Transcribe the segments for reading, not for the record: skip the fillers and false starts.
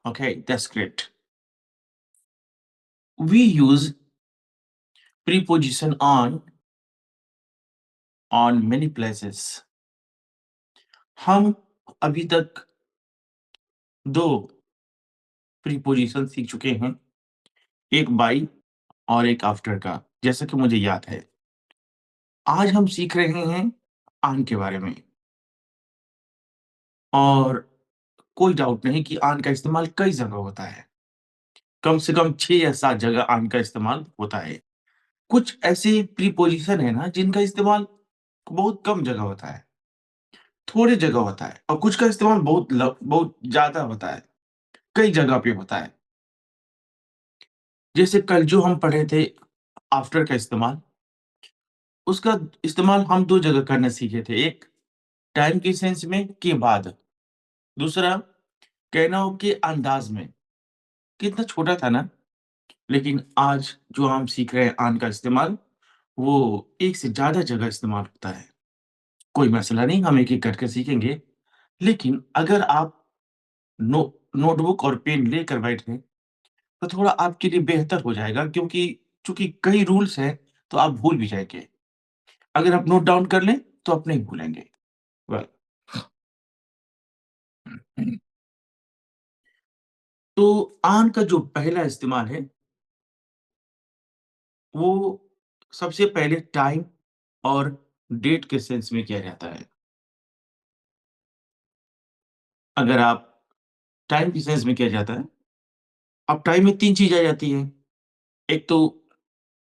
Okay, that's great. We use preposition on many places. हम अभी तक 2 प्रीपोज़िशन सीख चुके हैं, एक बाय और एक आफ्टर का, जैसा कि मुझे याद है। आज हम सीख रहे हैं ऑन के बारे में और कोई डाउट नहीं कि ऑन का इस्तेमाल कई जगह होता है। कम से कम 6 या 7 जगह ऑन का इस्तेमाल होता है। कुछ ऐसे प्रीपोज़िशन है ना जिनका इस्तेमाल बहुत कम जगह होता है, थोड़ी जगह होता है और कुछ का इस्तेमाल बहुत ज़्यादा होता है, कई जगह पे होता है। जैसे कल जो हम पढ़े थे आफ्टर का इस्तेमाल, उसका इस्तेमाल हम 2 जगह करना सीखे थे। एक टाइम के सेंस में के बाद, दूसरा कहना हो के अंदाज़ में। कितना छोटा था ना? लेकिन आज जो हम सीख रहे हैं ऑन का इस्तेमाल, वो एक से ज़्यादा जगह इस्तेमाल होता है। कोई मसला नहीं, हम एक-एक करके सीखेंगे। लेकिन अगर आप नो नोटबुक और पेन लेकर बैठें, तो थोड़ा आपके लिए बेहतर हो जाएगा क्योंकि चूँकि कई रूल्स हैं, तो आप भूल भी जाएँगे। अगर आप नोट डाउन कर लें, तो आप नहीं भूलेंगे। वेल तो ऑन का जो पहला इस्तेमाल है, वो सबसे पहले टाइम और डेट के सेंस में किया जाता है। अगर आप टाइम के सेंस में किया जाता है, अब टाइम में 3 चीज़ आ जाती हैं। एक तो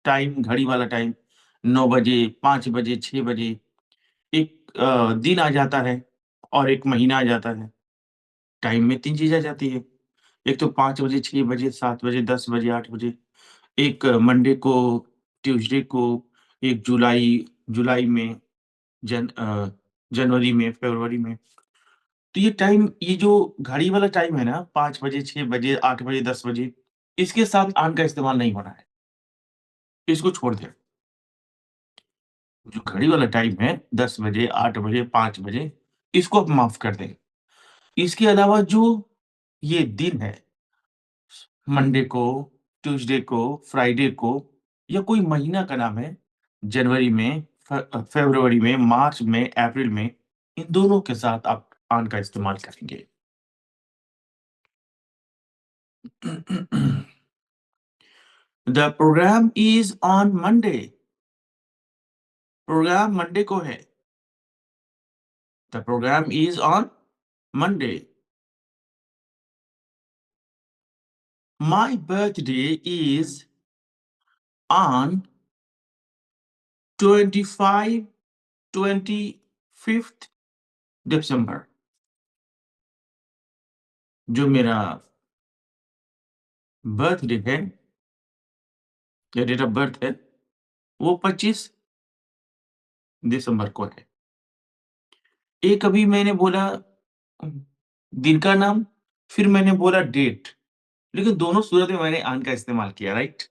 टाइम, घड़ी वाला टाइम, 9 बजे, 5 बजे, 6 बजे। एक दिन आ जाता है और एक महीना आ जाता है। टाइम में 3 चीज़ आ जाती है। एक तो 5 बजे, 6 बजे, 7 बजे, 10 बजे, 8 बजे। एक मंडे को, ट्यूसडे को, एक जुलाई जुलाई में, जनवरी में, फरवरी में। तो ये जो घड़ी वाला टाइम है ना 5 बजे, 6 बजे, 8 बजे, 10 बजे, इसके साथ ऑन का इस्तेमाल नहीं होना है। इसको छोड़ दें। जो घड़ी वाला टाइम है 10 बजे, 8 बजे, 5 बजे, इसको आप माफ़ कर दें। इसके अलावा जो ये दिन है, मंडे को, ट्यूसडे को, फ्राइडे को या कोई महीना का नाम है, जनवरी में, फरवरी में, मार्च में, अप्रैल में, इन दोनों के साथ आप ऑन का इस्तेमाल करेंगे। The program is on Monday. Program Monday को है। The program is on Monday. My birthday is on 25 25th December. जो मेरा बर्थडे है या डेट ऑफ बर्थ है, वो 25 दिसंबर को है। एक अभी मैंने बोला दिन का नाम, फिर मैंने बोला डेट, लेकिन दोनों सूरत में मैंने ऑन का इस्तेमाल किया, right?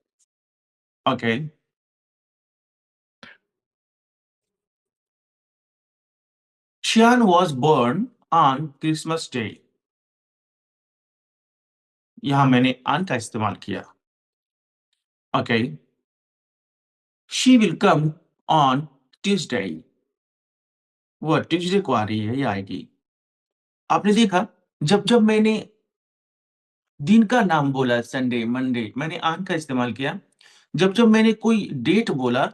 Okay. Sean was born on Christmas Day. यहाँ मैंने ऑन का इस्तेमाल किया। Okay. She will come on Tuesday. वो ट्यूसडे को आ रही है या आएगी। आपने देखा जब मैंने दिन का नाम बोला संडे, मंडे, मैंने ऑन का इस्तेमाल किया। जब मैंने कोई डेट बोला,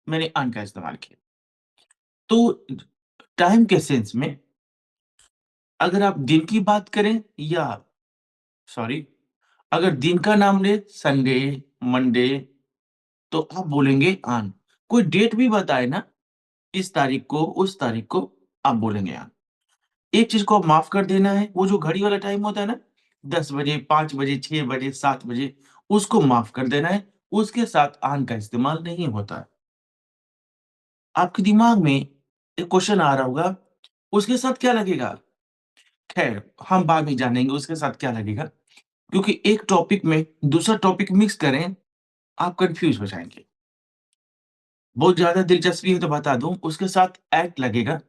मैंने ऑन का इस्तेमाल किया। तो टाइम के सेंस में अगर आप दिन की बात करें या सॉरी, अगर दिन का नाम लें संडे, मंडे, तो आप बोलेंगे ऑन। कोई डेट भी बताए ना, इस तारीख को, उस तारीख को, आप बोलेंगे ऑन। एक चीज़ को आप माफ़ कर देना है, वो जो घड़ी वाला टाइम होता है ना, 10 बजे, 5 बजे, 6 बजे, 7 बजे, उसको माफ़ कर देना है, उसके साथ ऑन का इस्तेमाल नहीं होता है। आपके दिमाग में एक क्वेश्चन आ रहा होगा, उसके साथ क्या लगेगा? खैर, हम बाद में जानेंगे उसके साथ क्या लगेगा, क्योंकि एक टॉपिक में दूसरा टॉपिक मिक्स करें, आप कन्फ्यूज़ हो जाएँगे। बहुत ज़्यादा दिलचस्पी है तो बता दूँ, उसके साथ एट लगेगा,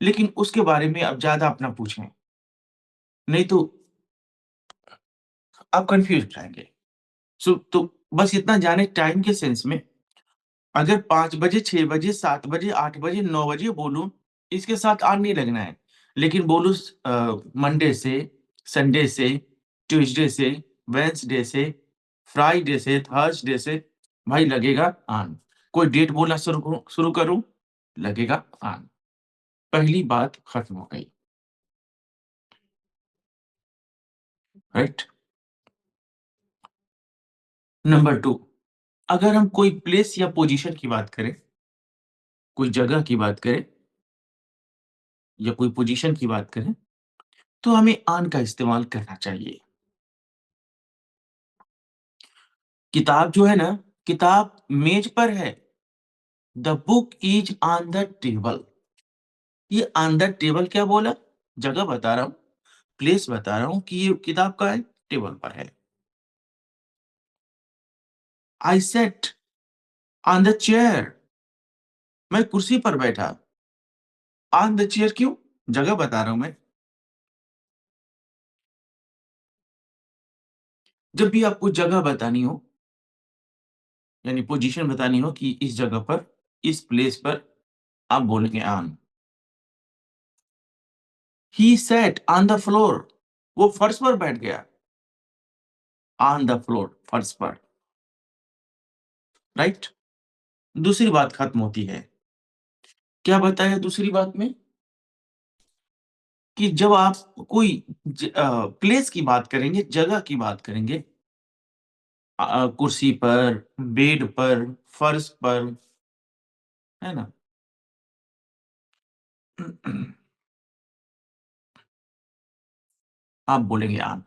लेकिन उसके बारे में अब ज़्यादा आप ना पूछें। नहीं तो आप कन्फ्यूज़ हो जाएँगे। तो बस इतना जानें टाइम के सेंस में, अगर 5 बजे, 6 बजे, 7 बजे, 8 बजे, 9 बजे बोलूँ, इसके साथ ऑन नहीं लगना है। लेकिन बोलूँ मंडे से, संडे से, ट्यूसडे से, वेडनेसडे से, फ्राइडे से, थर्सडे से, भाई लगेगा ऑन। कोई डेट बोलना शुरू करूँ, लगेगा ऑन। पहली बात खत्म हो गई, राइट? नंबर 2, अगर हम कोई प्लेस या पोज़ीशन की बात करें, कोई जगह की बात करें या कोई पोज़ीशन की बात करें, तो हमें ऑन का इस्तेमाल करना चाहिए। किताब जो है ना, किताब मेज़ पर है, the book is on the table. ये ऑन द टेबल क्या बोला? जगह बता रहा हूँ, प्लेस बता रहा हूँ कि ये किताब कहाँ है? टेबल पर है। I sat on the chair, मैं कुर्सी पर बैठा। ऑन द चेयर क्यों? जगह बता रहा हूँ मैं। जब भी आपको जगह बतानी हो, यानी पोज़ीशन बतानी हो कि इस जगह पर, इस प्लेस पर, आप बोलेंगे on. He sat on the floor, वो फर्श पर बैठ गया। ऑन द फ्लोर, फर्श पर, राइट? दूसरी बात खत्म होती है। क्या बताया दूसरी बात में? कि जब आप कोई प्लेस की बात करेंगे, जगह की बात करेंगे, कुर्सी पर, बेड पर, फर्श पर, है ना? आप बोलेंगे ऑन।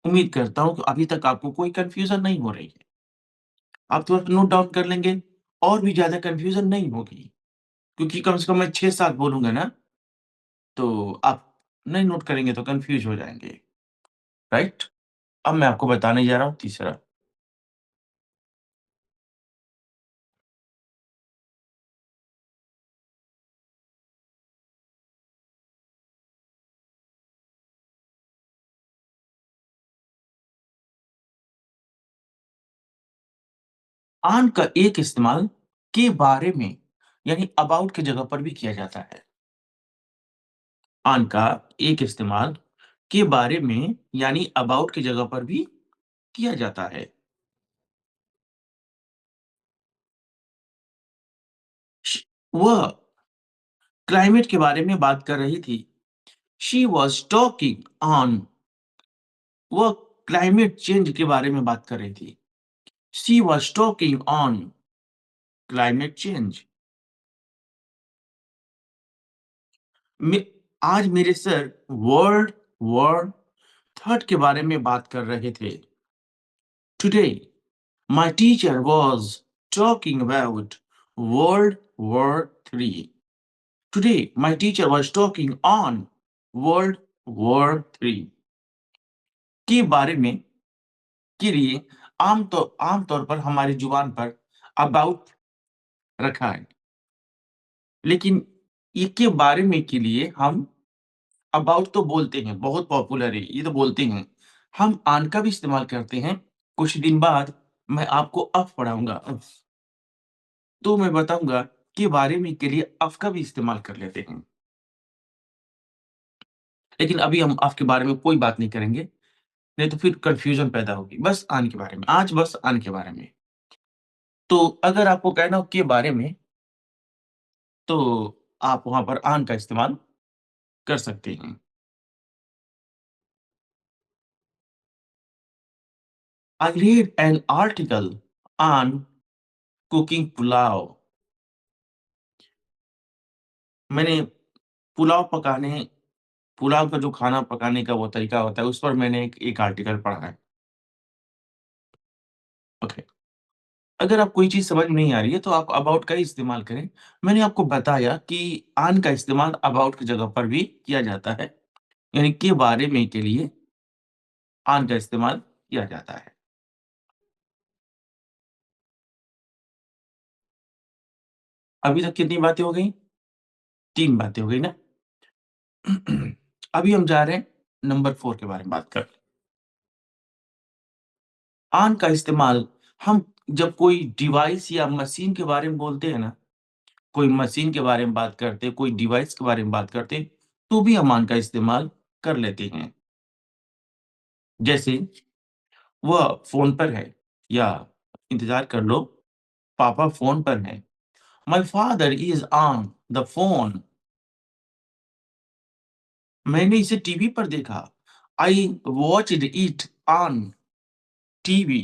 उम्मीद करता हूँ कि अभी तक आपको कोई कन्फ्यूज़न नहीं हो रही है। आप तुरंत नोट डाउन कर लेंगे, और भी ज़्यादा कन्फ्यूज़न नहीं होगी, क्योंकि कम से कम मैं 6-7 बोलूँगा ना, तो आप नहीं नोट करेंगे तो कन्फ्यूज़ हो जाएँगे, राइट? अब मैं आपको बताने जा रहा हूँ तीसरा। ऑन का एक इस्तेमाल के बारे में, यानी अबाउट की जगह पर भी किया जाता है। ऑन का एक इस्तेमाल के बारे में, यानी अबाउट की जगह पर भी किया जाता है। वह क्लाइमेट के बारे में बात कर रही थी। शी वॉज टॉकिंग ऑन, वह क्लाइमेट चेंज के बारे में बात कर रही थी। She was talking on climate change. आज मेरे सर वर्ल्ड वॉर थर्ड के बारे में बात कर रहे थे। Today my teacher was talking about World War III. Today, my teacher was talking on World War III के बारे में, के लिए आम तौर पर हमारी जुबान पर अबाउट रखा है। लेकिन ये के बारे में के लिए हम अबाउट तो बोलते हैं, बहुत पॉपुलर है, ये तो बोलते हैं। हम ऑन का भी इस्तेमाल करते हैं। कुछ दिन बाद मैं आपको ऑफ पढ़ाऊँगा। तो मैं बताऊँगा के बारे में के लिए ऑफ का भी इस्तेमाल कर लेते हैं। लेकिन अभी हम ऑफ के बारे में कोई बात नहीं करेंगे, नहीं तो फिर कन्फ्यूज़न पैदा होगी। बस ऑन के बारे में, आज बस ऑन के बारे में। तो अगर आपको कहना हो के बारे में, तो आप वहाँ पर ऑन का इस्तेमाल कर सकते हैं। I read an article on cooking pulao. मैंने पुलाव पकाने पुलाव का जो खाना पकाने का वो तरीका होता है, उस पर मैंने एक एक आर्टिकल पढ़ा है। ओके। अगर आप कोई चीज़ समझ में नहीं आ रही है, तो आप अबाउट का ही इस्तेमाल करें। मैंने आपको बताया कि ऑन का इस्तेमाल अबाउट की जगह पर भी किया जाता है, यानी के बारे में के लिए ऑन का इस्तेमाल किया जाता है। अभी तक कितनी बातें हो गई? 3 बातें हो गई ना? अभी हम जा रहे हैं नंबर 4 के बारे में बात करने। ऑन का इस्तेमाल हम जब कोई डिवाइस या मशीन के बारे में बोलते हैं ना, कोई मशीन के बारे में बात करते हैं, कोई डिवाइस के बारे में बात करते हैं, तो भी हम ऑन का इस्तेमाल कर लेते हैं। जैसे वह फ़ोन पर है या इंतज़ार कर लो, पापा फ़ोन पर हैं। My father is on the phone. मैंने इसे टीवी पर देखा। I watched it on TV.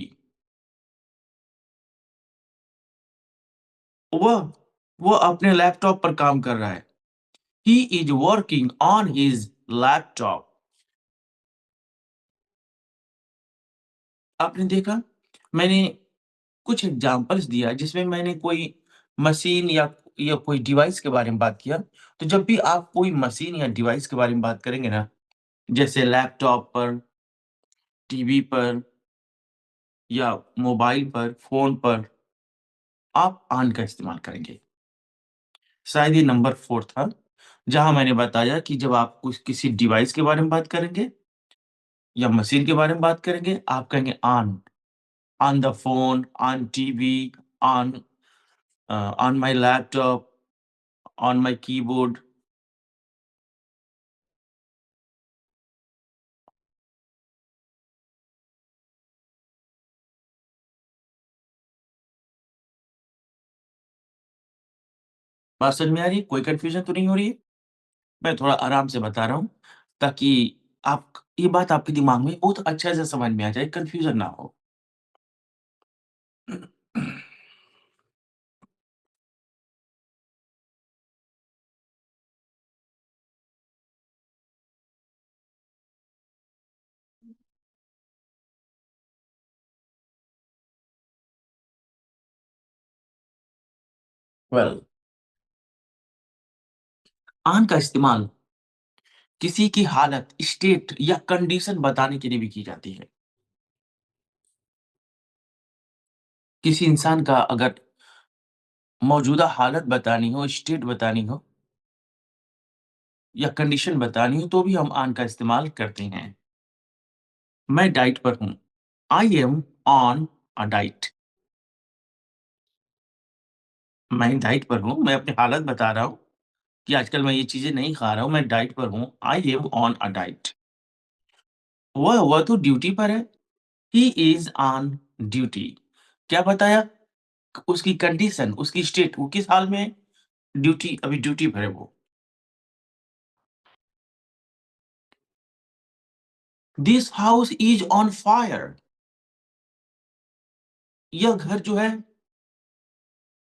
वह वह अपने लैपटॉप पर काम कर रहा है। He is working on his laptop. आपने देखा? मैंने कुछ एग्ज़ाम्पल्स दिया जिसमें मैंने कोई मशीन या कोई डिवाइस के बारे में बात किया। तो जब भी आप कोई मशीन या डिवाइस के बारे में बात करेंगे ना, जैसे लैपटॉप पर, टीवी पर या मोबाइल पर, फ़ोन पर, आप ऑन का इस्तेमाल करेंगे। शायद ये नंबर 4 था, जहाँ मैंने बताया कि जब आप कुछ किसी डिवाइस के बारे में बात करेंगे या मशीन के बारे में बात करेंगे, आप कहेंगे on, on the phone, on TV, on on my laptop, on my keyboard. बात समझ में आ रही है? कोई कन्फ्यूज़न तो नहीं हो रही है? मैं थोड़ा आराम से बता रहा हूँ, ताकि आप ये बात आपके दिमाग में बहुत अच्छे से समझ में आ जाए, कन्फ्यूज़न ना हो। वेल, ऑन का इस्तेमाल किसी की हालत, स्टेट या कंडीशन बताने के लिए भी की जाती है। किसी इंसान का अगर मौजूदा हालत बतानी हो, स्टेट बतानी हो या कंडीशन बतानी हो, तो भी हम ऑन का इस्तेमाल करते हैं। मैं डाइट पर हूँ। I am on a diet. मैं डाइट पर हूँ, मैं अपनी हालत बता रहा हूँ कि आजकल मैं ये चीज़ें नहीं खा रहा हूँ, मैं डाइट पर हूँ। I am on a diet. वह तो ड्यूटी पर है। He is on duty. क्या बताया? उसकी कंडीशन, उसकी स्टेट, वो किस हाल में है? ड्यूटी, अभी ड्यूटी पर है वो। This house is on fire. यह घर जो है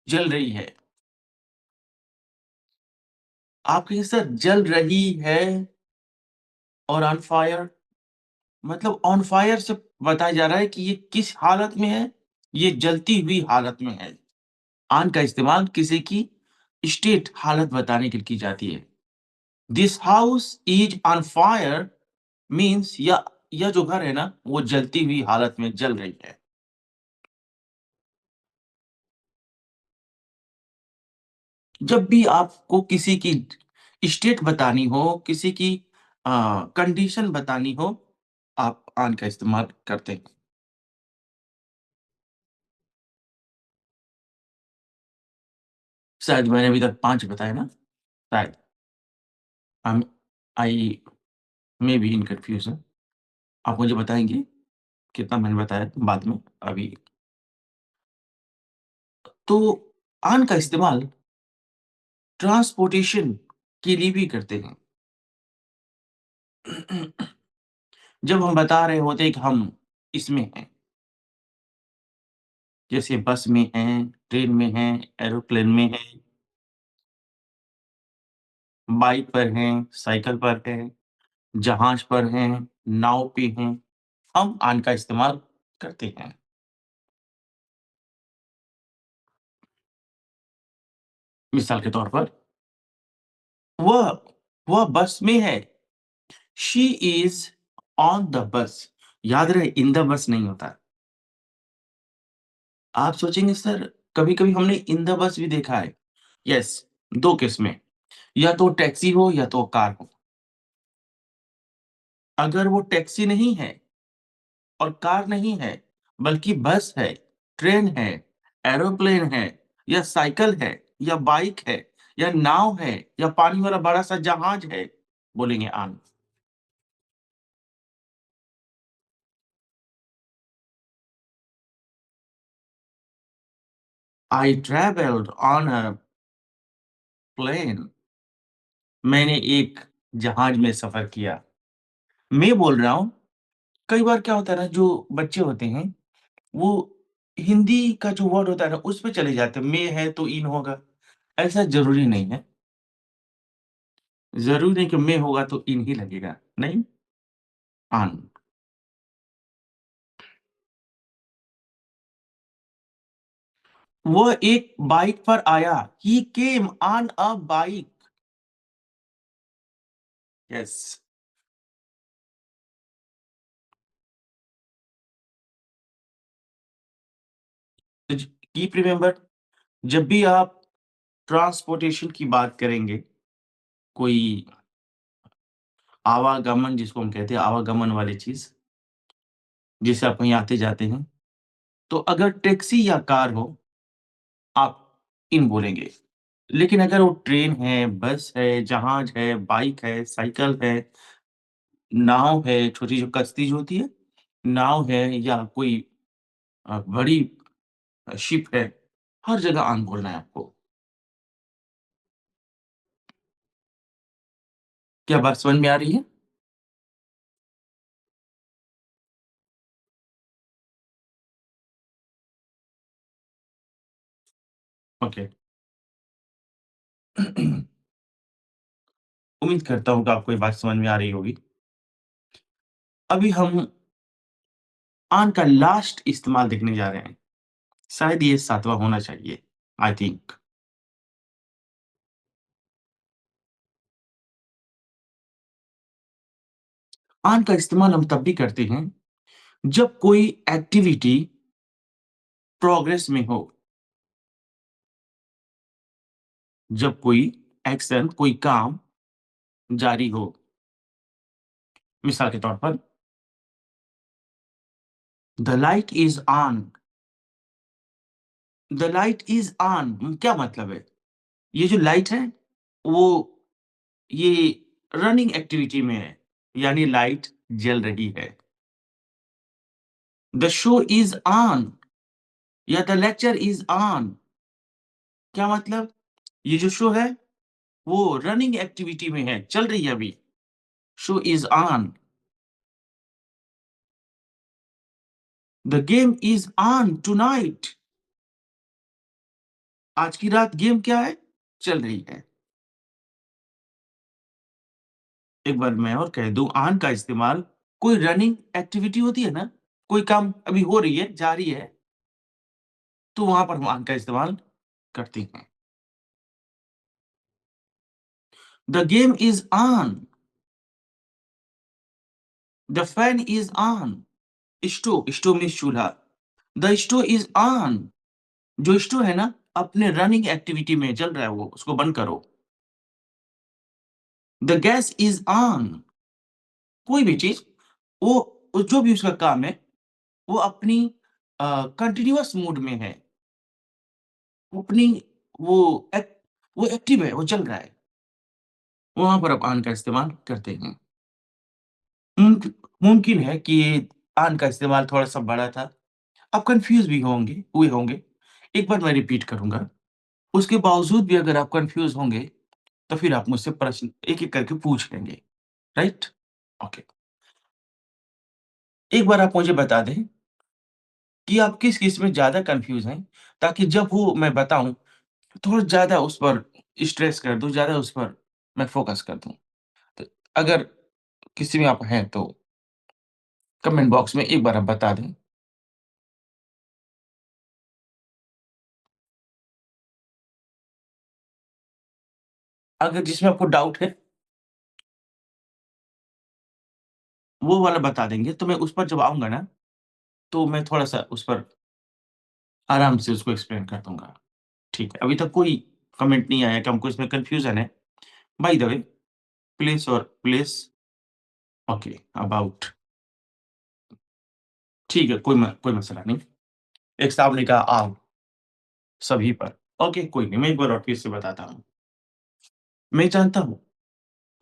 जल रही है। आप कहेंगे सर जल रही है और ऑन फायर, मतलब ऑन फायर से बताया जा रहा है कि ये किस हालत में है? ये जलती हुई हालत में है। ऑन का इस्तेमाल किसी की स्टेट, हालत बताने के लिए की जाती है। This house is on fire means यह जो घर है ना, वो जलती हुई हालत में जल रही है। जब भी आपको किसी की स्टेट बतानी हो, किसी की कंडीशन बतानी हो, आप ऑन का इस्तेमाल करते हैं। शायद मैंने अभी तक 5 बताए ना? शायद। I'm I may be in confusion. आप मुझे बताएँगे कितना मैंने बताया बाद में? अभी तो ऑन का इस्तेमाल ट्रांसपोर्टेशन के लिए भी करते हैं। जब हम बता रहे होते हैं कि हम इसमें हैं, जैसे बस में हैं, ट्रेन में हैं, एरोप्लेन में हैं, बाइक पर हैं, साइकिल पर हैं, जहाज पर हैं, नाव पे हैं, हम ऑन का इस्तेमाल करते हैं। मिसाल के तौर पर वह वह बस में है। She is on the bus. याद रहे इन द बस नहीं होता। आप सोचेंगे सर कभी-कभी हमने इन द बस भी देखा है। यस, 2 केस में, या तो टैक्सी हो या तो कार हो। अगर वो टैक्सी नहीं है और कार नहीं है, बल्कि बस है, ट्रेन है, एरोप्लेन है, या साइकिल है, या बाइक है, या नाव है, या पानी वाला बड़ा-सा जहाज है? बोलेंगे on. I travelled on a plane. मैंने एक जहाज में सफ़र किया। मैं बोल रहा हूँ, कई बार क्या होता है ना, जो बच्चे होते हैं, वो हिंदी का जो वर्ड होता है ना, उस पे चले जाते हैं। में है तो इन होगा, ऐसा ज़रूरी नहीं है। ज़रूरी नहीं कि में होगा तो इन ही लगेगा, नहीं, ऑन। वो एक बाइक पर आया, he came on a bike. Yes. तो ज कीप रिमेंबर, जब भी आप ट्रांसपोर्टेशन की बात करेंगे, कोई आवागमन जिसको हम कहते हैं, आवागमन वाली चीज़, जैसे आप कहीं आते-जाते हैं, तो अगर टैक्सी या कार हो, आप इन बोलेंगे। लेकिन अगर वो ट्रेन है, बस है, जहाज है, बाइक है, साइकिल है, नाव है, छोटी जो कश्ती जो होती है, नाव है, या कोई बड़ी शिप है, हर जगह ऑन बोलना है आपको। क्या बात समझ में आ रही है? ओके। उम्मीद करता हूँ कि आपको ये बात समझ में आ रही होगी। अभी हम ऑन का लास्ट इस्तेमाल देखने जा रहे हैं। शायद ये 7वाँ होना चाहिए, आई थिंक। ऑन का इस्तेमाल हम तब भी करते हैं, जब कोई एक्टिविटी प्रोग्रेस में हो, जब कोई एक्शन, कोई काम जारी हो। मिसाल के तौर पर, the light is on, the light is on क्या मतलब है? ये जो लाइट है, वो ये रनिंग एक्टिविटी में है, यानी लाइट जल रही है। द शो इज़ ऑन या द लेक्चर इज़ ऑन, क्या मतलब? ये जो शो है, वो रनिंग एक्टिविटी में है, चल रही है अभी। Show is on. The game is on tonight, आज की रात गेम क्या है? चल रही है। एक बार मैं और कह दूँ, ऑन का इस्तेमाल कोई रनिंग एक्टिविटी होती है ना, कोई काम अभी हो रही है, जारी है, तो वहाँ पर हम ऑन का इस्तेमाल करते हैं। The game is on, the fan is on. Stove means चूल्हा। द स्टोव इज़ ऑन, जो स्टोव है ना, अपने रनिंग एक्टिविटी में चल रहा है वो, उसको बंद करो। द गैस इज़ ऑन, कोई भी चीज़, वो जो भी उसका काम है, वो अपनी कंटीन्यूअस मोड में है। वो अपनी वो एक वो एक्टिव है, वो चल रहा है। वहाँ पर आप ऑन का इस्तेमाल करते हैं। मुमकिन है कि ये ऑन का इस्तेमाल थोड़ा-सा बड़ा था। आप कन्फ्यूज़ भी हुए होंगे। एक बार मैं रिपीट करूँगा। उसके बावजूद भी अगर आप कन्फ्यूज़ होंगे, तो फिर आप मुझसे प्रश्न एक-एक करके पूछ लेंगे, राइट? ओके। एक बार आप मुझे बता दें कि आप किस-किस में ज़्यादा कन्फ्यूज़ हैं, ताकि जब वो मैं बताऊँ, थोड़ा ज़्यादा उस पर स्ट्रेस कर दूँ, ज़्यादा उस पर मैं फ़ोकस कर दूँ। तो अगर किसी में आप हैं, तो कमेंट बॉक्स में एक बार आप बता दें। अगर जिसमें आपको डाउट है, वो वाला बता देंगे, तो मैं उस पर जब आऊँगा ना, तो मैं थोड़ा-सा उस पर आराम से उसको एक्सप्लेन कर दूँगा। ठीक है, अभी तक कोई कमेंट नहीं आया कि हमको इसमें कन्फ्यूज़न है। बाय द वे, प्लेस और प्लेस, ओके, अबाउट ठीक है, कोई मसला नहीं। एक साहब ने कहा आओ, सभी पर। ओके, कोई नहीं, मैं एक बार और फिर से बताता हूँ। मैं जानता हूँ,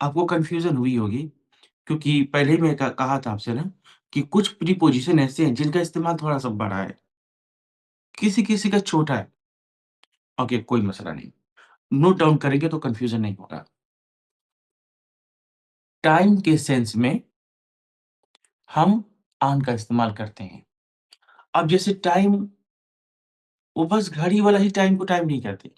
आपको कन्फ्यूज़न हुई होगी, क्योंकि पहले ही मैं कहा था आपसे ना कि कुछ प्रीपोज़िशन ऐसे हैं जिनका इस्तेमाल थोड़ा-सा बड़ा है, किसी-किसी का छोटा है। ओके, कोई मसला नहीं। नोट डाउन करेंगे तो कन्फ्यूज़न नहीं होगा। टाइम के सेंस में हम ऑन का इस्तेमाल करते हैं। अब जैसे टाइम, वो बस घड़ी वाला ही टाइम को टाइम नहीं कहते।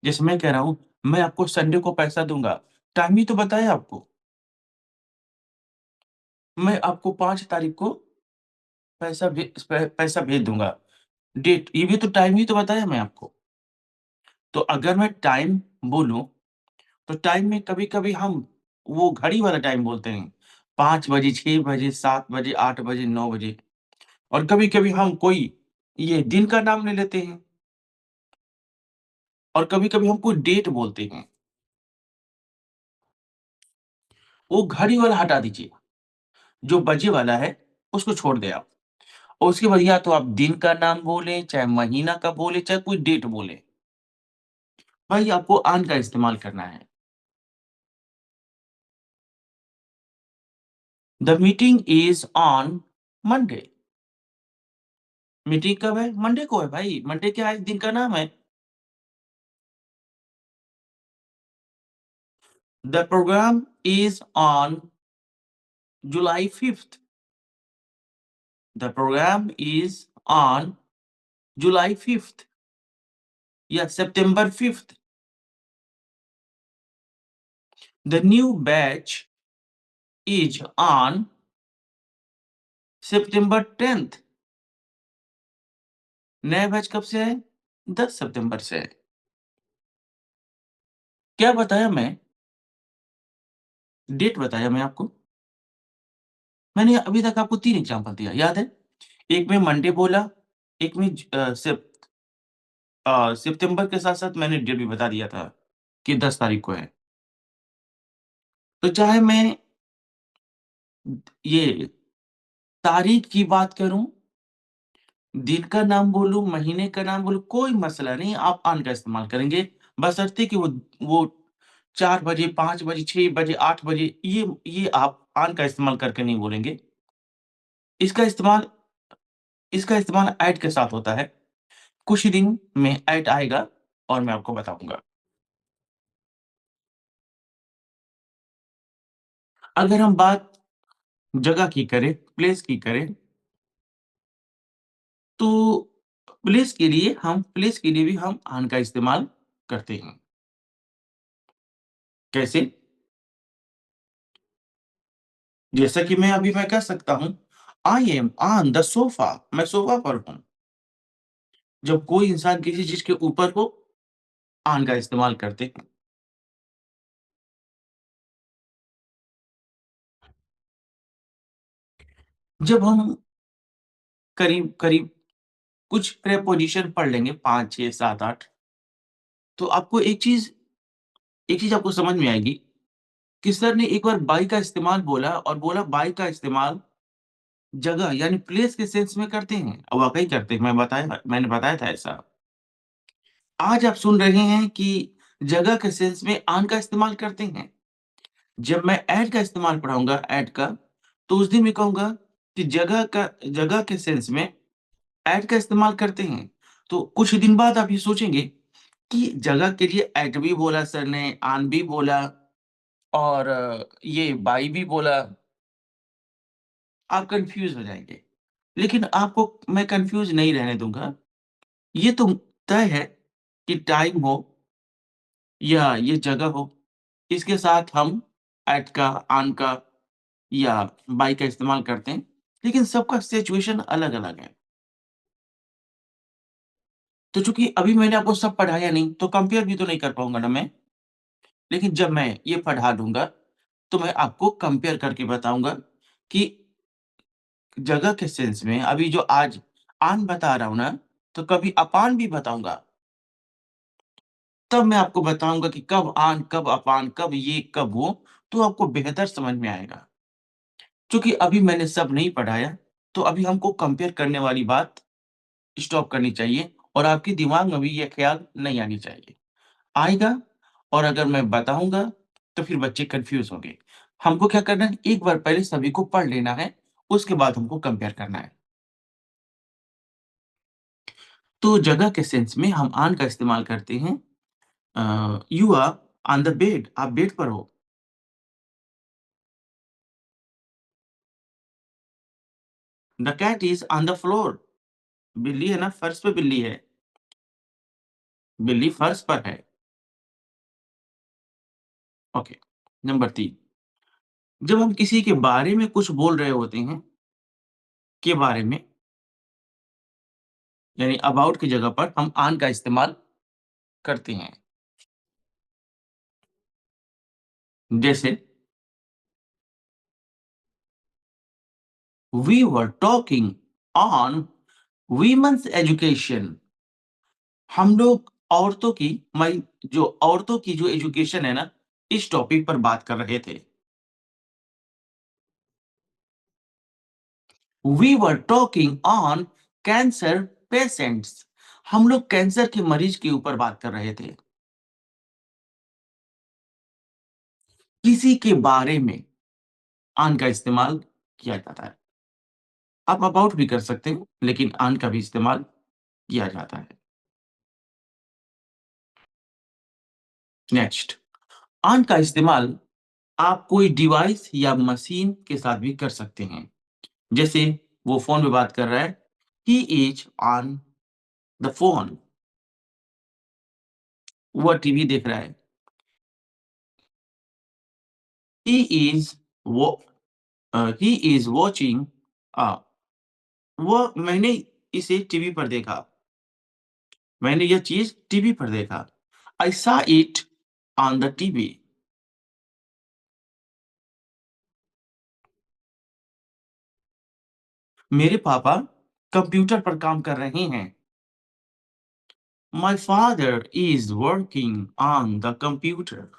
जैसे मैं कह रहा हूँ, मैं आपको संडे को पैसा दूँगा, टाइम ही तो बताया आपको। मैं आपको 5 तारीख को पैसा भेज दूँगा, डेट, ये भी तो टाइम ही तो बताया मैं आपको। तो अगर मैं टाइम बोलूँ, तो टाइम में कभी-कभी हम वो घड़ी वाला टाइम बोलते हैं। 5 बजे, 6 बजे, 7 बजे, 8 बजे, 9 बजे, और कभी-कभी हम कोई ये दिन का नाम ले लेते हैं, और कभी-कभी हम कोई डेट बोलते हैं। वो घड़ी वाला हटा दीजिए, जो बजे वाला है उसको छोड़ दें आप। और उसके बाद या तो आप दिन का नाम बोलें, चाहे महीना का बोलें, चाहे कोई डेट बोलें। भाई आपको ऑन का इस्तेमाल करना है। The meeting is on Monday. Meeting कब है? मंडे को है भाई। मंडे क्या है? दिन का नाम है। The program is on July 5th। The program is on July 5th या September 5th। The new batch is on September 10th। नया बैच कब से है? 10 सितंबर से है। क्या बताया मैं? डेट बताया मैं आपको। मैंने अभी तक आपको 3 एग्ज़ाम्पल दिया, याद है? एक में मंडे बोला, एक में सितंबर के साथ-साथ मैंने डेट भी बता दिया था कि 10 तारीख को है। तो चाहे मैं ये तारीख की बात करूँ, दिन का नाम बोलूँ, महीने का नाम बोलूँ, कोई मसला नहीं, आप ऑन का इस्तेमाल करेंगे। बशर्ते कि वो 4 बजे, 5 बजे, 6 बजे, 8 बजे, ये आप ऑन का इस्तेमाल करके नहीं बोलेंगे। इसका इस्तेमाल इसका इस्तेमाल ऐट के साथ होता है। कुछ ही दिन में ऐट आएगा और मैं आपको बताऊँगा। अगर हम बात जगह की करें, प्लेस की करें, तो प्लेस के लिए भी हम ऑन का इस्तेमाल करते हैं। कैसे? जैसा कि मैं कह सकता हूँ, I am on the sofa, मैं सोफ़ा पर हूँ। जब कोई इंसान किसी चीज़ के ऊपर हो, ऑन का इस्तेमाल करते हैं। जब हम करीब-करीब कुछ प्रीपोज़िशन पढ़ लेंगे 5, 6, 7, 8, तो आपको एक चीज़ आपको समझ में आएगी कि सर ने एक बार बाई का इस्तेमाल बोला और बोला बाई का इस्तेमाल जगह यानी प्लेस के सेंस में करते हैं, और वाक़ई करते हैं, मैंने बताया था ऐसा। आज आप सुन रहे हैं कि जगह के सेंस में ऑन का इस्तेमाल करते हैं। जब मैं एट का इस्तेमाल पढ़ाऊँगा, एट का, तो उस दिन मैं कहूँगा कि जगह के सेंस में एट का इस्तेमाल करते हैं। तो कुछ दिन बाद आप ये सोचेंगे कि जगह के लिए एट भी बोला सर ने, ऑन भी बोला, और ये बाय भी बोला। आप कन्फ्यूज़ हो जाएँगे। लेकिन आपको मैं कन्फ्यूज़ नहीं रहने दूँगा। ये तो तय है कि टाइम हो या ये जगह हो, इसके साथ हम एट का, ऑन का या बाय का इस्तेमाल करते हैं, लेकिन सबका सिचुएशन अलग-अलग है। तो चूँकि अभी मैंने आपको सब पढ़ाया नहीं, तो कंपेयर भी तो नहीं कर पाऊँगा ना मैं। लेकिन जब मैं ये पढ़ा दूँगा, तो मैं आपको कंपेयर करके बताऊँगा कि जगह के सेंस में अभी जो आज ऑन बता रहा हूँ ना, तो कभी अपान भी बताऊँगा। तब मैं आपको बताऊँगा कि कब ऑन, कब अपान, कब ये, कब वो, तो आपको बेहतर समझ में आएगा। चूँकि अभी मैंने सब नहीं पढ़ाया, तो अभी हमको कंपेयर करने वाली बात स्टॉप करनी चाहिए और आपके दिमाग में भी ये ख़्याल नहीं आनी चाहिए। आएगा और अगर मैं बताऊँगा, तो फिर बच्चे कन्फ्यूज़ होंगे। हमको क्या करना है, एक बार पहले सभी को पढ़ लेना है, उसके बाद हमको कंपेयर करना है। तो जगह के सेंस में हम ऑन का इस्तेमाल करते हैं। You are on the bed, आप बेड पर हो। The cat is on the floor, बिल्ली है ना, फर्श पे बिल्ली है। बिल्ली फर्श पर है। ओके। नंबर 3, जब हम किसी के बारे में कुछ बोल रहे होते हैं, के बारे में, यानी अबाउट की जगह पर हम ऑन का इस्तेमाल करते हैं। जैसे we were talking on women's education. हम लोग औरतों की मई जो औरतों की जो एजुकेशन है ना, इस टॉपिक पर बात कर रहे थे। We were talking on cancer patients. हम लोग कैंसर के मरीज के ऊपर बात कर रहे थे। किसी के बारे में ऑन का इस्तेमाल किया जाता है। आप अबाउट भी कर सकते हैं, लेकिन ऑन का भी इस्तेमाल किया जाता है। नेक्स्ट, ऑन का इस्तेमाल आप कोई डिवाइस या मशीन के साथ भी कर सकते हैं। जैसे वो फ़ोन पे बात कर रहा है, he is on the phone. वह टीवी देख रहा है। ही इज़ वो ही इज़ वॉचिंग अ, वह मैंने इसे टीवी पर देखा। मैंने यह चीज़ टीवी पर देखा। I saw it on the TV. मेरे पापा कंप्यूटर पर काम कर रहे हैं। My father is working on the computer.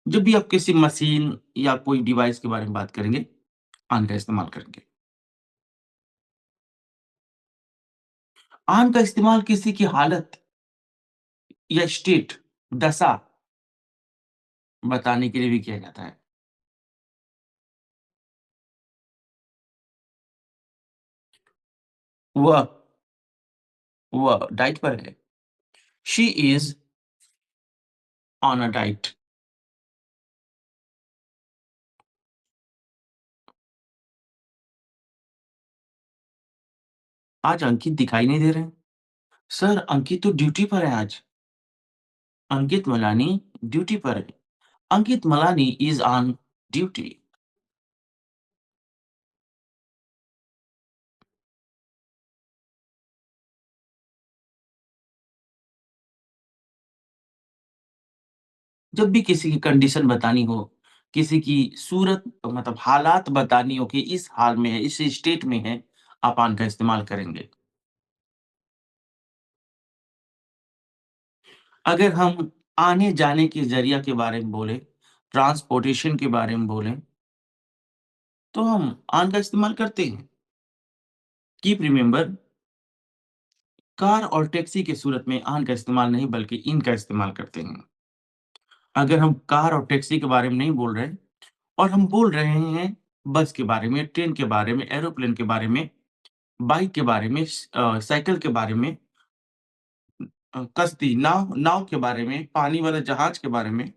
जब भी आप किसी मशीन या कोई डिवाइस के बारे में बात करेंगे, ऑन का इस्तेमाल करेंगे। ऑन का इस्तेमाल किसी की हालत या स्टेट, दशा बताने के लिए भी किया जाता है। वह वह डाइट पर है। She is on a diet. आज अंकित दिखाई नहीं दे रहे हैं। सर, अंकित तो ड्यूटी पर है आज। अंकित मलानी ड्यूटी पर है। अंकित मलानी इज़ ऑन ड्यूटी। जब भी किसी की कंडीशन बतानी हो, किसी की सूरत मतलब हालात बतानी हो कि इस हाल में है, इस स्टेट में है, आप ऑन का इस्तेमाल करेंगे। अगर हम आने-जाने के ज़रिया के बारे में बोलें, ट्रांसपोर्टेशन के बारे में बोलें, तो हम ऑन का इस्तेमाल करते हैं। कीप रिमेंबर, कार और टैक्सी की सूरत में ऑन का इस्तेमाल नहीं बल्कि इन का इस्तेमाल करते हैं। अगर हम कार और टैक्सी के बारे में नहीं बोल रहे हैं और हम बोल रहे हैं बस के बारे में, ट्रेन के बारे में, एरोप्लेन के बारे में, बाइक के बारे में, साइकिल के बारे में, कश्ती, नाव नाव के बारे में, पानी वाले जहाज के बारे में,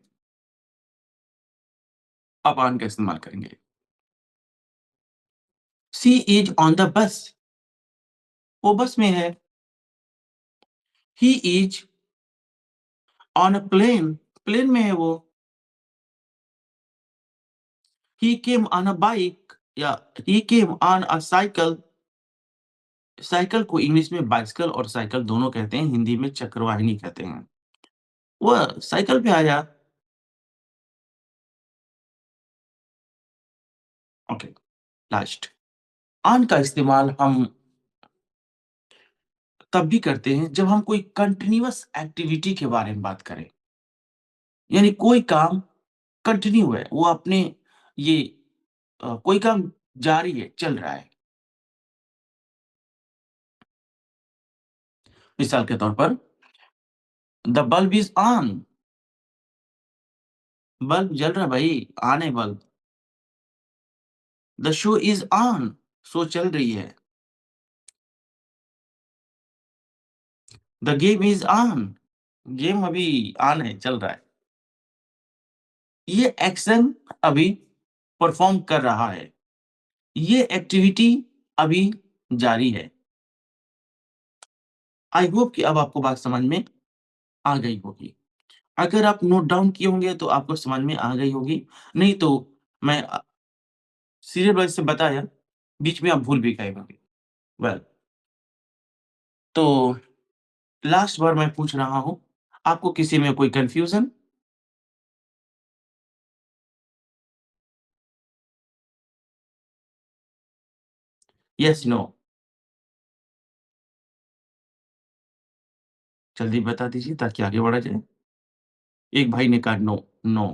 आप ऑन का इस्तेमाल करेंगे। She is on the bus. वो बस में है। He is on a plane. Plane में है वो। He came on a bike या he came on a cycle. Cycle को इंग्लिश में बाइसिकल और साइकिल दोनों कहते हैं, हिंदी में चक्रवाहिनी कहते हैं। वह साइकिल पे आया। Okay, last. ऑन का इस्तेमाल हम तब भी करते हैं जब हम कोई कंटीन्यूअस एक्टिविटी के बारे में बात करें। यानी कोई काम कंटिन्यू है, वो अपने ये कोई काम जारी है, चल रहा है। मिसाल के तौर पर the bulb is on, bulb जल रहा भाई, ऑन है bulb. The show is on, show चल रही है। The game is on, game अभी ऑन है, चल रहा है। ये एक्शन अभी परफॉर्म कर रहा है, ये एक्टिविटी अभी जारी है। आई होप कि अब आपको बात समझ में आ गई होगी। अगर आप नोट डाउन किए होंगे तो आपको समझ में आ गई होगी, नहीं तो मैं सीरियल वाइज़ से बताया, बीच में आप भूल भी गए होंगे। वेल, तो लास्ट बार मैं पूछ रहा हूँ, आपको किसी में कोई कन्फ्यूज़न? Yes, no? जल्दी बता दीजिए ताकि आगे बढ़ा जाए। एक भाई ने कहा नो, नो,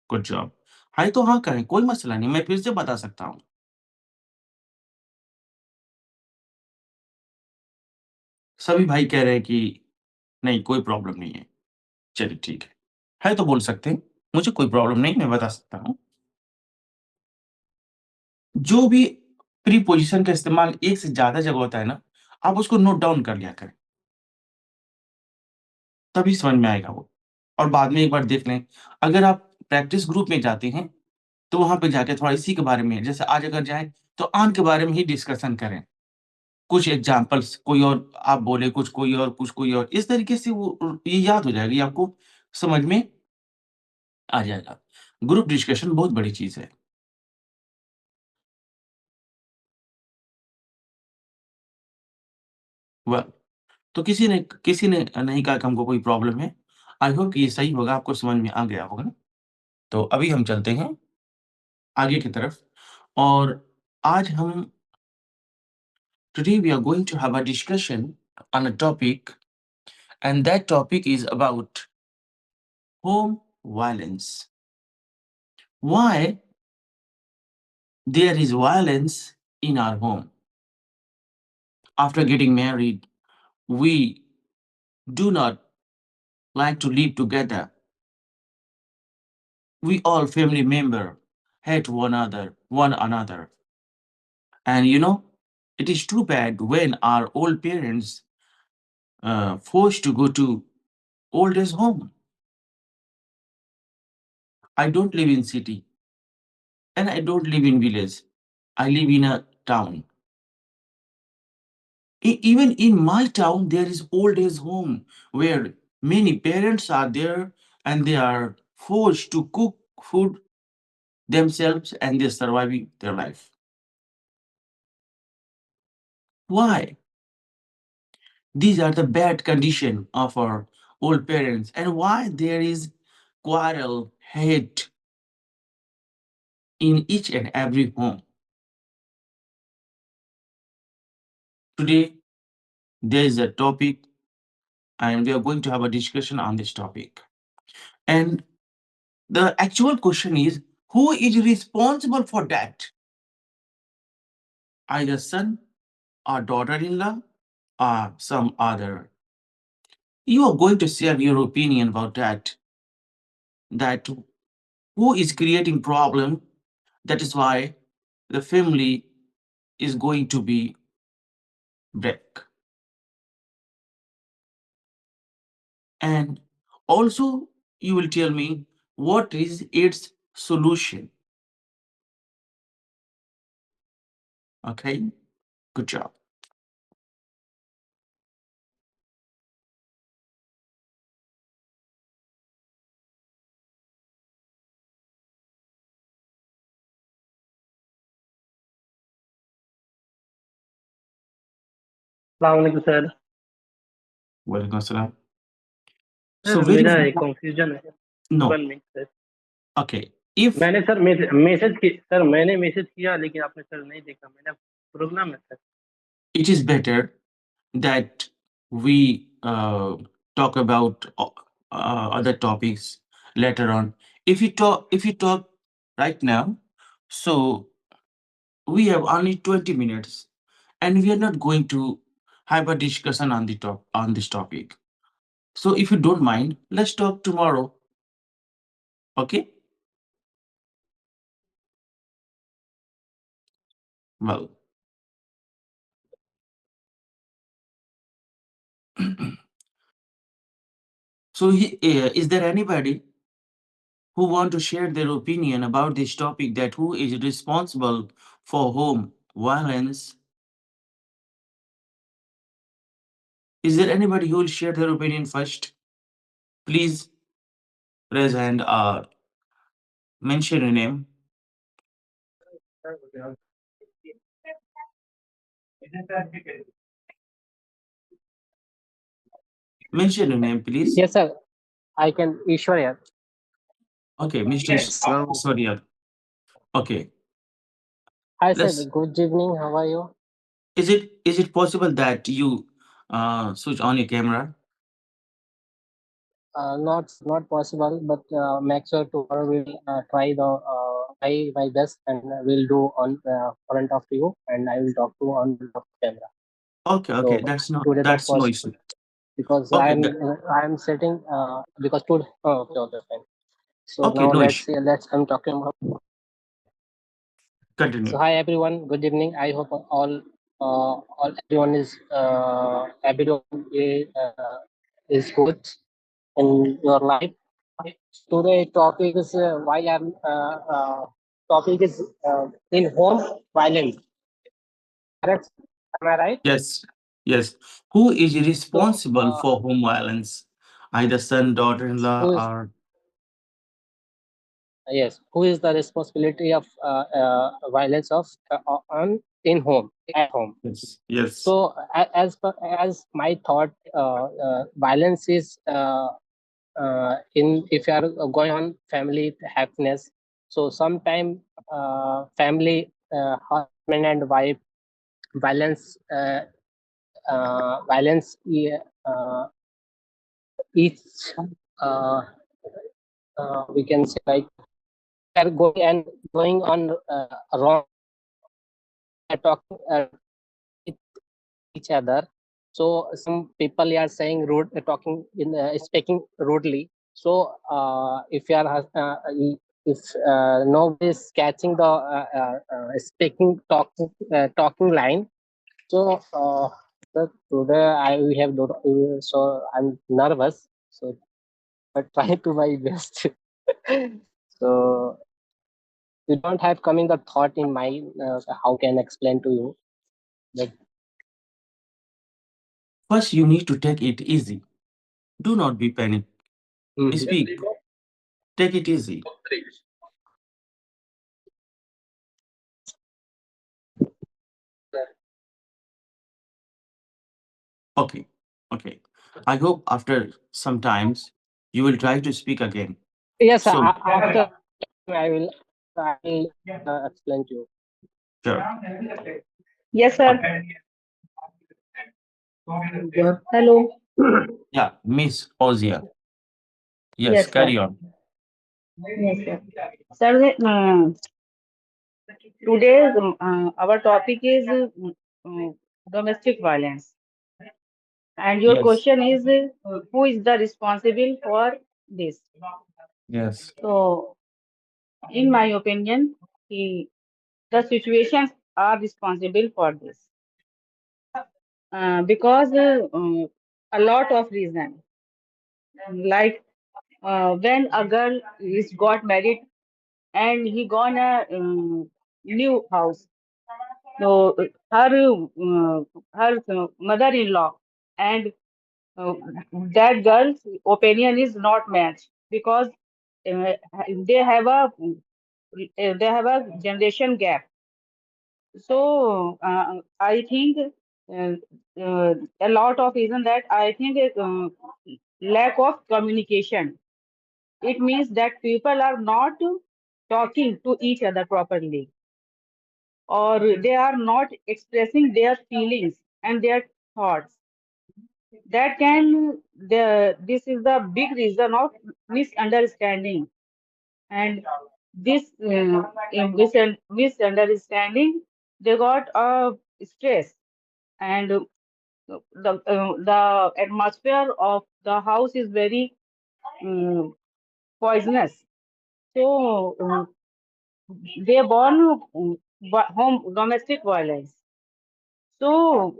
गुड जॉब। हाँ, तो हाँ कहें, कोई मसला नहीं, मैं फिर से बता सकता हूँ। सभी भाई कह रहे हैं कि नहीं, कोई प्रॉब्लम नहीं है। चलिए ठीक है। है तो बोल सकते हैं, मुझे कोई प्रॉब्लम नहीं, मैं बता सकता हूँ। जो भी प्रीपोज़िशन का इस्तेमाल एक से ज़्यादा जगह होता है ना, आप उसको नोट डाउन कर लिया करें, तभी समझ में आएगा वो। और बाद में एक बार देख लें, अगर आप प्रैक्टिस ग्रुप में जाते हैं, तो वहाँ पे जाके थोड़ा इसी के बारे में, जैसे आज अगर जाएँ, तो आम के बारे में ही डिस्कशन करें। कुछ एग्ज़ाम्पल्स कोई और आप बोले, कुछ कोई और, कुछ कोई और, इस तरीके से वो ये याद हो जाएगा, ये आपको समझ में आ जाएगा। ग्रुप डिस्कशन बहुत बड़ी चीज़ है। वाह! तो किसी ने नहीं कहा कि हमको कोई प्रॉब्लम है। आई होप कि ये सही होगा, आपको समझ में आ गया होगा। तो अभी हम चलते हैं आगे की तरफ, और आज हम today we are going to have a discussion on a topic, and that topic is about home violence. Why there is violence in our home? After getting married, we do not like to live together. We all family member hate one another. And it is too bad when our old parents forced to go to old age home. I don't live in city and I don't live in village. I live in a town. Even in my town, there is old age home where many parents are there and they are forced to cook food themselves and they're surviving their life. Why? These are the bad condition of our old parents, and why there is quarrel, hate in each and every home. Today, there is a topic, and we are going to have a discussion on this topic. And the actual question is, who is responsible for that? Either son or daughter-in-law or some other. You are going to share your opinion about that who is creating problem, that is why the family is going to be break. And also you will tell me what is its solution. Okay, good job. अलैक्म sir. Welcome assalam. So sir very मेरा एक simple. Confusion है। No. 1 minute sir. Okay, if मैंने sir message की sir, मैंने message किया लेकिन आपने सर नहीं देखा। मैंने प्रोग्राम में sir. it is better that we talk about other topics later on. If you talk right now, so we have only 20 minutes and we are not going to have a discussion on this topic. So if you don't mind, let's talk tomorrow. Okay? Well, so is there anybody who want to share their opinion about this topic, that who is responsible for home violence? Is there anybody who will share their opinion first? Please raise hand or mention your name. Mention your name, please. Yes, sir. I can. Ishwarya. Okay, Mr. Sorry. Okay. Hi, sir. Let's. Good evening. How are you? Is it possible that you switch on your camera? Not possible, but make sure tomorrow we'll try my best and we'll do on front of you and I will talk to on the camera. Okay. So today not That's no possible issue. because Okay, I'm sitting because today. Oh, okay, fine. So okay, now no issue. let's I'm talking about. So Continue. hi everyone, good evening. I hope all everyone is good in your life. Today topic is why I'm topic is in home violence. Correct? Am I right? Yes, yes. Who is So responsible for home violence? Either son, daughter-in-law, who is or yes? Who is the responsibility of violence of on in home at home? yes, yes, So as my thought, violence is in if you are going on family happiness. So sometime family husband and wife violence violence each uh, we can say like they are going on wrong talking with each other. So some people are saying rude, talking in speaking rudely. So if you are if nobody is catching the speaking talking line, so today I we have so I'm nervous. So I try to my best. So you don't have coming the thought in mind. How can I explain to you? Like, first you need to take it easy. Do not be panic. mhm. Speak. Take it easy. Okay, okay. I hope after some times you will try to speak again. Yes, So, after I will explain to you. sure. Yes, sir. Okay. Hello. Yeah, Miss Ozia. Yes, Yes, sir. carry on. Yes, sir. Sir, today's our topic is domestic violence, and your Yes, question is who is the responsible for this? yes. So, in my opinion, the situations are responsible for this because a lot of reason, like when a girl is got married and he gone a new house. So her mother-in-law and uh, that girl's opinion is not matched because uh, they have a generation gap. So I think uh, a lot of reason that I think is lack of communication. It means that people are not talking to each other properly, or they are not expressing their feelings and their thoughts. That can this is the big reason of misunderstanding, and this in misunderstanding they got stress, and the atmosphere of the house is very poisonous. So they born home domestic violence. So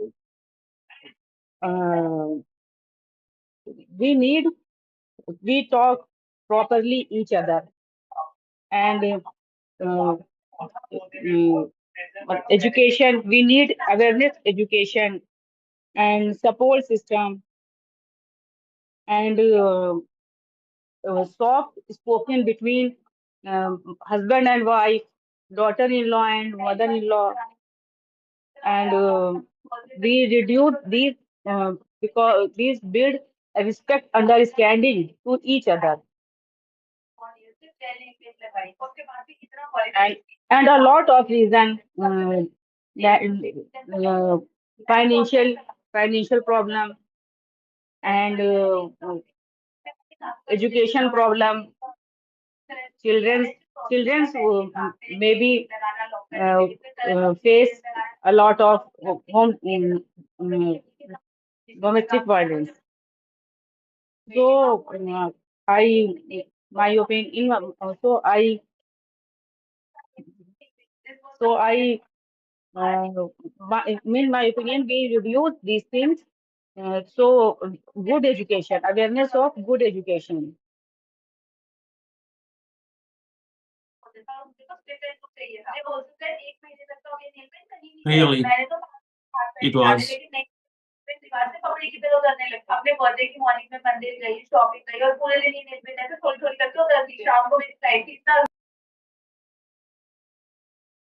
we talk properly each other, and education, we need awareness education and support system, and soft spoken between husband and wife, daughter-in-law and mother-in-law, and we reduce these because these build a respect understanding to each other, and, and a lot of reason that financial problem, and education problem. Children maybe face a lot of home domestic violence. So I my opinion so I in my opinion, we reduce these things. So good education, awareness of good education. Really, it was.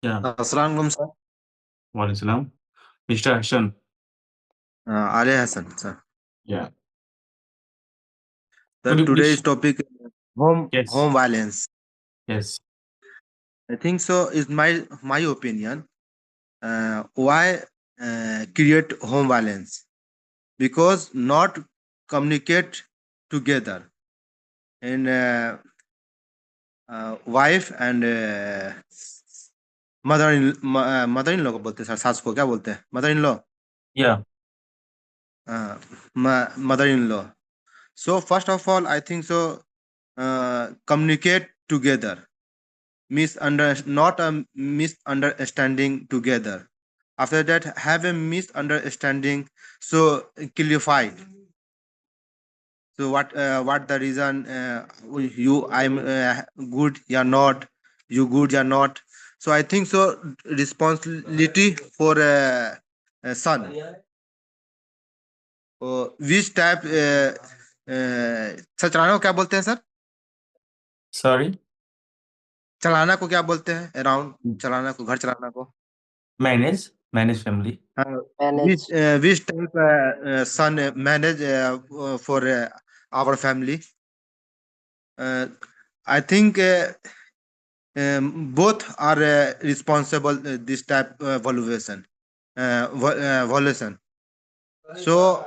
Yeah. Assalamualaikum sir. Walaikum. Mr. Hassan. Ali Hassan sir. Yeah. Sir, Could you today's please? topic home Yes. violence. Yes. I think so is my opinion. Why create home violence? Because not communicate together, and wife and mother-in-law को बोलते हैं sir, सास को क्या बोलते हैं? Mother-in-law. Yeah. Mother-in-law. So first of all, I think so. Communicate together. Not a misunderstanding together. After that, have a misunderstanding. So clarify. So what the reason? I'm good. You're not. You good. You're not. So I think so. Responsibility for a son. Which type? Sir चलाना को क्या बोलते हैं sir? Sorry. चलाना को क्या बोलते हैं? अराउंड चलाना को, घर चलाना को Manage family. which type son manage for our family? I think both are responsible this type valuation. So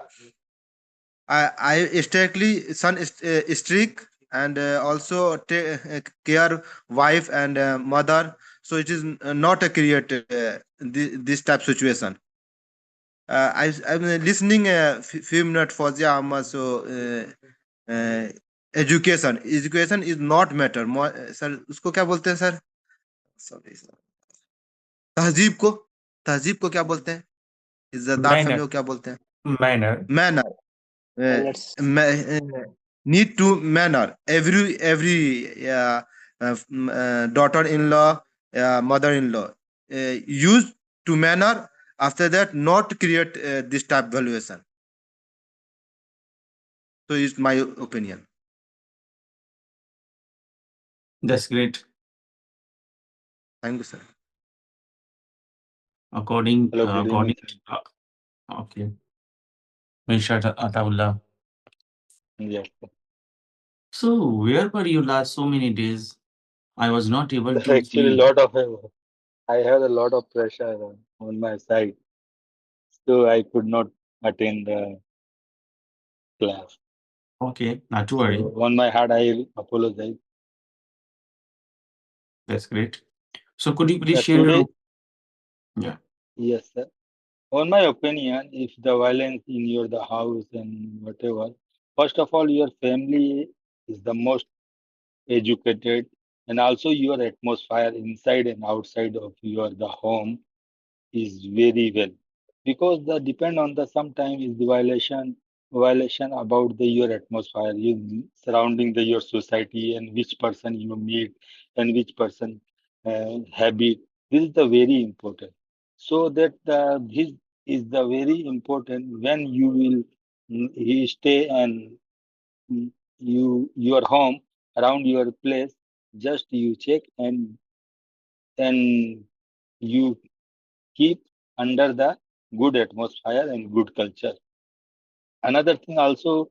I strictly son strict, and also take care wife and mother. So it is not a create this type situation. I'm listening a few minutes for the so education is not matter. Sir उसको क्या बोलते हैं sir? Sorry sir, तहजीब को क्या बोलते हैं? इज्जतदार फैमिली को क्या बोलते हैं? Manner. Need to manner every daughter-in-law, mother-in-law use to manner. After that, not create this type valuation. So it's my opinion. That's great. Thank you, sir. According. Hello, good evening. Okay. Mr. Ataullah. Yes. So where were you last so many days? I was not able to Actually, see. I had a lot of pressure on my side, so I could not attend the class. Okay, not to worry. So on my heart, I apologize. That's great. So could you please Yeah, share your today- Yeah. Yes, sir. on my opinion, if the violence in your the house and whatever, first of all, your family is the most educated, and also your atmosphere inside and outside of your the home is very well, because the depend on the sometime is the violation about the your atmosphere, you surrounding the your society, and which person you meet and which person habit. This is the very important. So that this is the very important when you will he stay and your home around your place, just you check and you keep under the good atmosphere and good culture. Another thing also,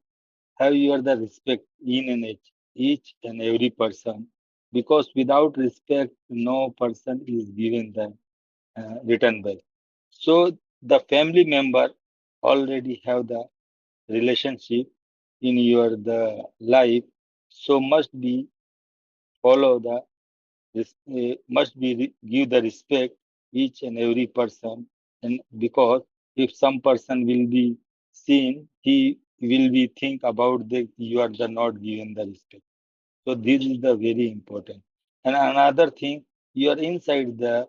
have your the respect in and each and every person, because without respect no person is given the return back. So the family member already have the relationship in your the life, so must be follow the must be give the respect each and every person, and because if some person will be seen, he will be think about that you are the not given the respect. So this is the very important. And another thing, you are inside the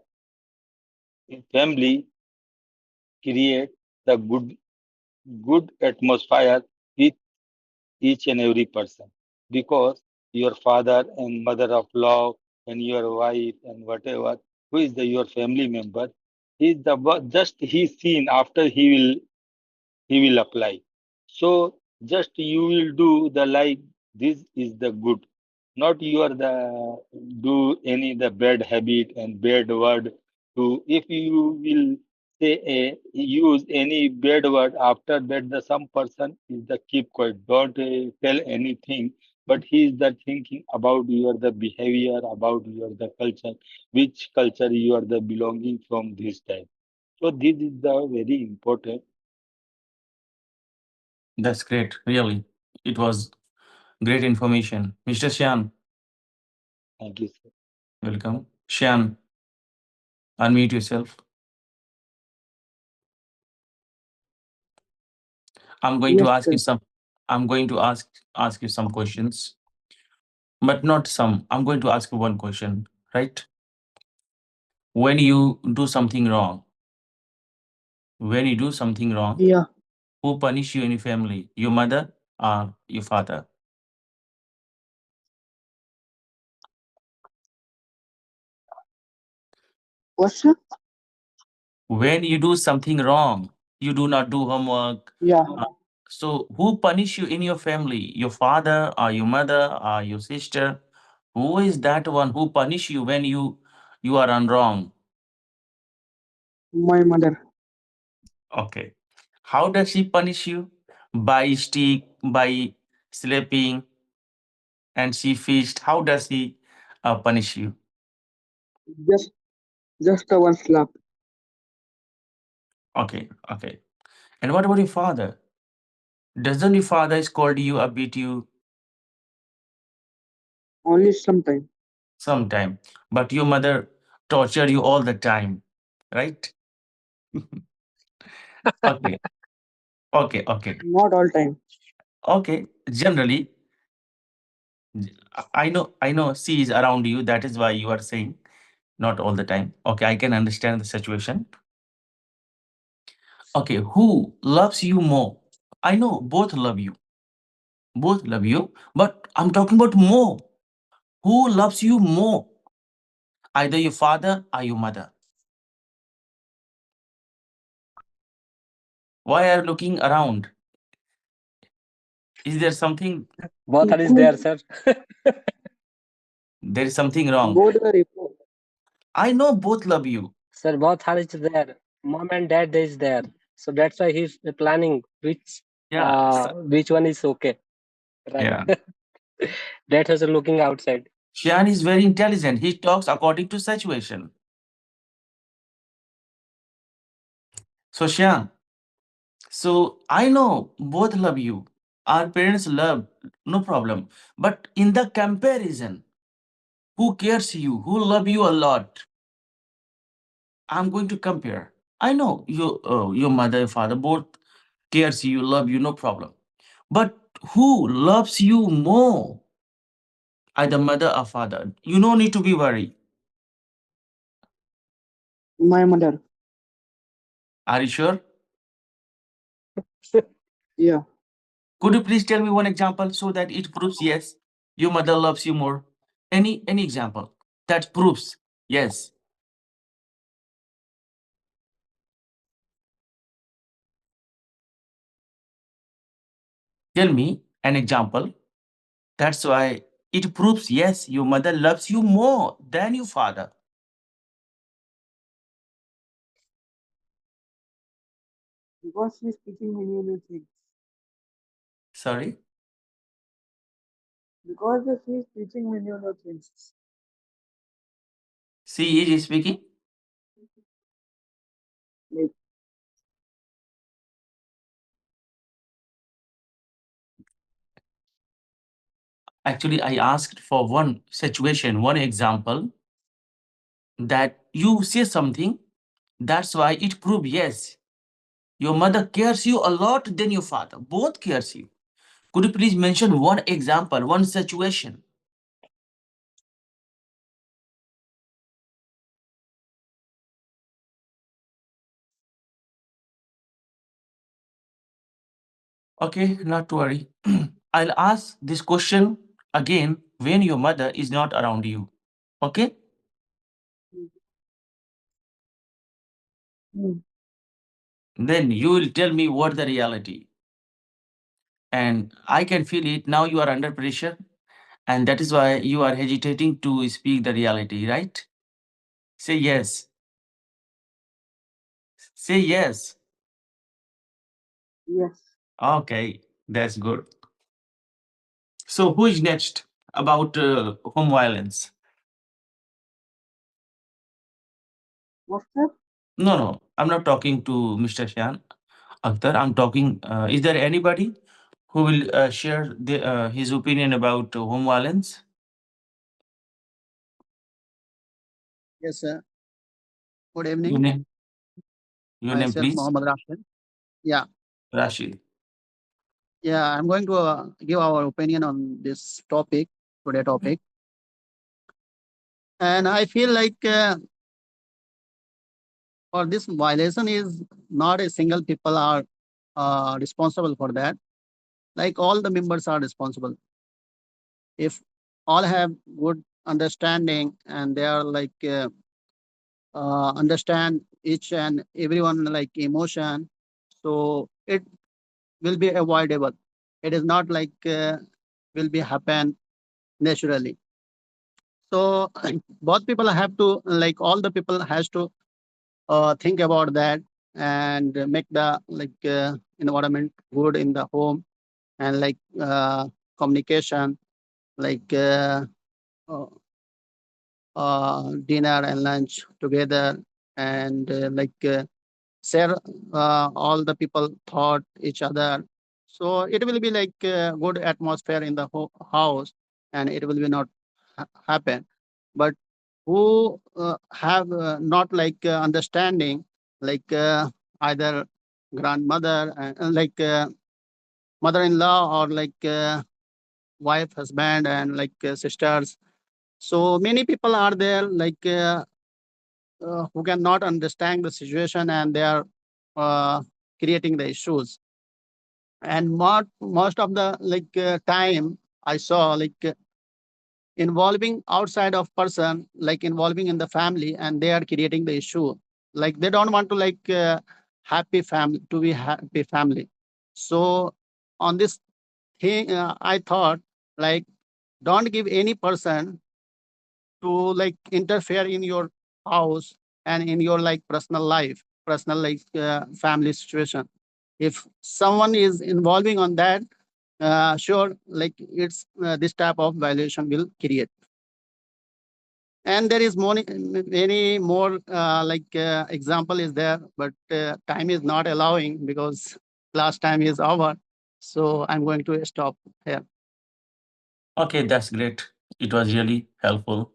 family, create the good atmosphere with each and every person, because your father and mother of love and your wife and whatever, who is the your family member, he is the just he seen after he will apply. So just you will do the like, this is the good, not you are the do any the bad habit and bad word to. If you will say use any bad word, after that the some person is the keep quiet, don't tell anything, but he is the thinking about your the behavior, about your the culture, which culture you are the belonging from this time. So this is the very important. That's great. Really, it was great information. Mr. Shan, Thank you, sir. welcome. Shan, unmute yourself. I'm going to Yes, ask you sir. some. I'm going to ask you some questions, but not some. I'm going to ask you one question, right? When you do something wrong, when you do something wrong, Yeah. who punish you in your family? Your mother or your father? What, sir? When you do something wrong, you do not do homework. Yeah. So who punish you in your family? Your father or your mother or your sister? Who is that one who punish you when you are on wrong? My mother. Okay. How does she punish you? By stick, by slapping, and she fished. How does he punish you? Just just a one slap. Okay, okay. And what about your father? Doesn't your father scold you or beat you Only sometime. sometime? But your mother torture you all the time, right? Okay, okay, okay, Not all time. okay. Generally, I know she is around you. That is why you are saying not all the time. Okay, I can understand the situation. Okay, who loves you more? I know both love you, but I'm talking about more. Who loves you more? Either your father or your mother. Why are you looking around? Is there something? Both are is there, sir. There is something wrong. Both were equal. I know both love you. Sir, both are is there. Mom and dad is there. So that's why he's planning Yeah, which one is okay. Right. yeah. That was looking outside. Shan is very intelligent. He talks according to situation. So Shan, so I know both love you. Our parents love, no problem. But in the comparison, who cares you? Who love you a lot? I'm going to compare. I know your mother and father both cares you, love you, no problem. But who loves you more? Either mother or father. You no need to be worried. My mother. Are you sure? Yeah. Could you please tell me one example so that it proves yes, your mother loves you more? Any example that proves yes. Tell me an example. That's why it proves yes, your mother loves you more than your father. Because she's teaching me new things. Sorry. Because she's teaching me new things. She is speaking. Like, Actually, I asked for one situation, one example that you say something. That's why it proves yes, your mother cares you a lot than your father. Both cares you. Could you please mention one example, one situation? Okay, not to worry. I'll ask this question again when your mother is not around you. Okay? mm, Then you will tell me what the reality. And I can feel it. Now you are under pressure. And that is why you are hesitating to speak the reality, right? Say yes. Say yes. yes. Okay, that's good. So who is next about home violence? What's that? No, I'm not talking to Mr. Shan Akhtar. I'm talking. Is there anybody who will share his opinion about home violence? Yes, sir. Good Your evening. name, your name, Myself, please. Mohammed Rashid. Yeah, Rashid. yeah. I'm going to give our opinion on this topic, today topic, and I feel like for this violation is not a single people are responsible for that. Like all the members are responsible. If all have good understanding and they are like understand each and everyone like emotion, so it will be avoidable. It is not like will be happen naturally. So both people have to like all the people has to think about that and make the like environment good in the home and like communication like uh, dinner and lunch together and share all the people thought each other. So it will be like good atmosphere in the house, and it will be not happen. But who have not like understanding, like either grandmother, mother-in-law, or like wife, husband, and like sisters. So many people are there, like who cannot understand the situation, and they are uh, creating the issues. And most of the like time I saw like involving outside of person, like involving in the family, and they are creating the issue. Like they don't want to like happy family to be happy family. So on this thing, I thought like don't give any person to like interfere in your house and in your like personal life, personal like family situation. If someone is involving on that, sure, like it's this type of violation will create. And there is many more like example is there, but time is not allowing because last time is over. So I'm going to stop here. Okay, that's great. It was really helpful.